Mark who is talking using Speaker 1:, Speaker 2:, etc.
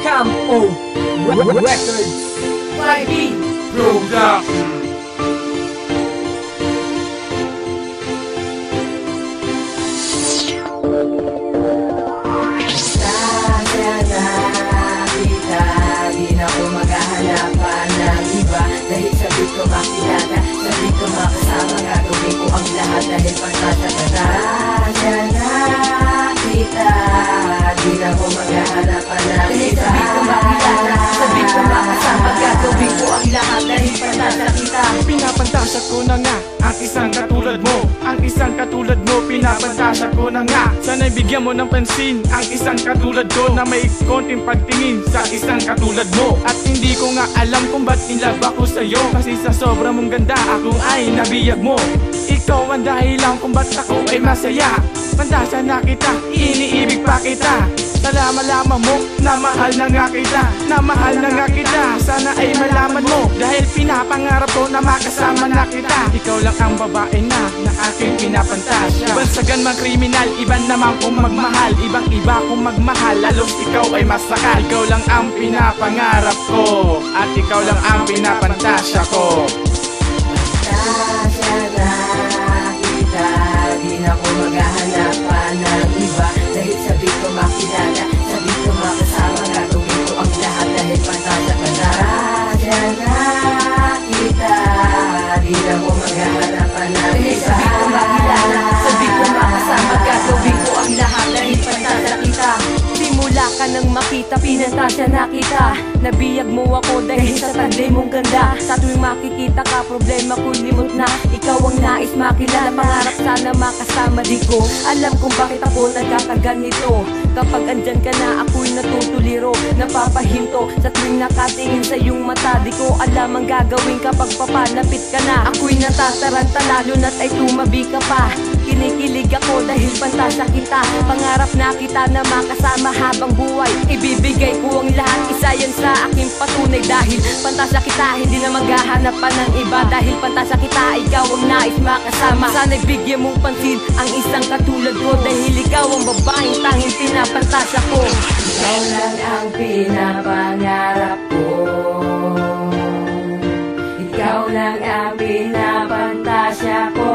Speaker 1: Campo Records 5B
Speaker 2: Production.
Speaker 3: Di na ako maghahanapan ng iba. Dahil sabi ko makilala, sabi ko makasama, gagawin ko ang lahat dahil pagkatagata. Kaya na kita, di na ako maghahanapan ng iba. Dahil sabi ko makilala, sabi ko makasama, gagawin ko ang lahat dahil pagkatagata.
Speaker 2: Pinapantasa ko na nga ang isang katulad mo. Ang isang katulad mo, pinapantasa ko na nga. Sana'y bigyan mo ng pansin ang isang katulad ko, na may konting pagtingin sa isang katulad mo. At hindi ko nga alam kung ba't nilab ako sa'yo, kasi sa sobra mong ganda ako ay nabiyag mo. Ikaw ang dahilan kung ba't ako ay masaya. Pantasa na kita, iniibig pa kita. Malaman mo na mahal na nga kita, na mahal na nga kita. Sana ay malaman mo, dahil pinapangarap ko na makasama na kita. Ikaw lang ang babae na aking pinapantasya. Ibang sagan mang kriminal, iban naman kung magmahal. Ibang iba kung magmahal, lalong ikaw ay masakal. Ikaw lang ang pinapangarap ko, at ikaw lang ang pinapantasya ko.
Speaker 3: Pantasya na kita, di na ko maghahanapan ng iba. Dahil sabi ko makilala, sabi ko makasama, gagawin ko ang lahat dahil pantasya ka na. Pantasya na kita, di na ko maghahanapan ng iba. Dahil sabi ko makilala, sabi ko makasama, gagawin ko ang lahat dahil pantasya kita. Simula ka nang makita, pinantasya na kita. Nabiyag mo ako dahil sa taglay mong ganda. Sa tuwing makikita ka, problema ko limot na. Ikaw ang nais makilala, pangarap sana makasama. Di ko alam kung bakit ako nagkakaganito. Kapag andyan ka na, ako'y natutuliro, napapahinto sa tuwing nakatingin sa iyong mata. Di ko alam ang gagawin kapag papalapit ka na. Ako'y natataranta, lalo na't ay tumabi ka pa. Kinikilig ako dahil pantasya kita. Pangarap na kita na makasama habang buhay. Ibibigay ko ang lahat, isa yan sa aking patunay. Dahil pantasya kita, hindi na maghahanap pa ng iba. Dahil pantasya kita, ikaw ang nais makasama. Sana'y bigyan mong pansin ang isang katulad ko, dahil ikaw ang babaeng tanging pinapantasya ko. Ikaw lang ang pinapangarap ko, ikaw lang ang pinapantasya ko.